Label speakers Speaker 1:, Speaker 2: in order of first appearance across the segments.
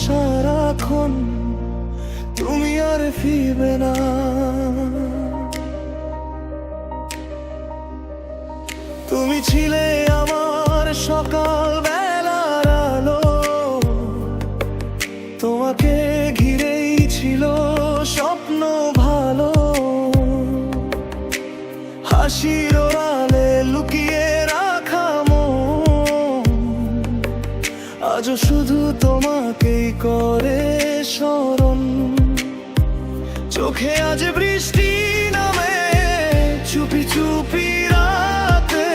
Speaker 1: সারাক্ষণ, তুমি আর ফিরবে না। তুমি ছিলে আমার সকাল বেলার আলো, তোমাকে ঘিরেই ছিল স্বপ্ন ভালো। হাসির আড়ালে লুকিয়ে রাখা মন আজও শুধু তোমাকেই করে স্মরণ। চোখে আজ বৃষ্টি নামে চুপি চুপি রাতে,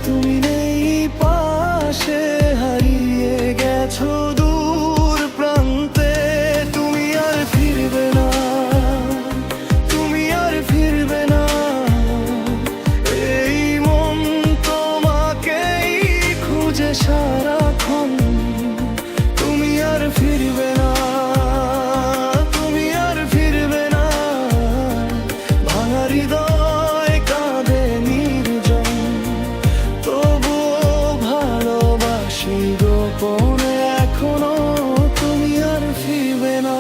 Speaker 1: তুমি নেই পাশে, হারিয়ে গেছো দূর প্রান্তে। তুমি আর ফিরবে না, তুমি আর ফিরবে না, এই মন তোমাকেই খুঁজে সারাক্ষণ। তুমি আর ফিরবে না, তুমি আর ফিরবে না, ভাঙা হৃদয় কাঁদে নির্জন, তবুও ভালোবাসি গোপনে এখনো। তুমি আর ফিরবে না।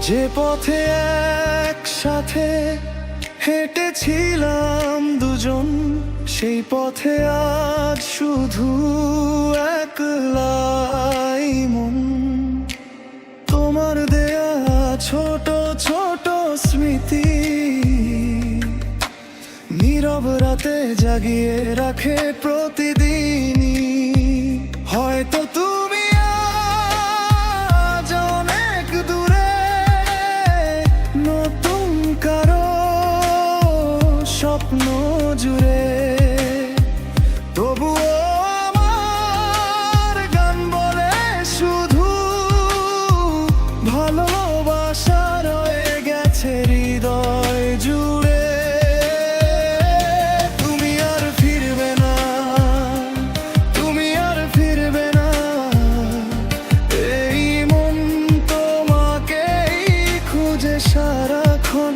Speaker 1: যে পথে একসাথে হেঁটেছিলাম দুজন, সেই পথে আজ শুধু একলাই মন। তোমার দেয়া ছোট ছোট স্মৃতি নীরব রাতে জাগিয়ে রাখে প্রতিদিনই। হয়তো তুমি আজ অনেক দূরে, নতুন কারো স্বপ্ন জুড়ে, তবুও আমার গান বলে শুধু ভালোবাসা রয়ে গেছে হৃদয় জুড়ে। তুমি আর ফিরবে না, তুমি আর ফিরবে না, এই মন তোমাকেই খুঁজে সারাক্ষণ।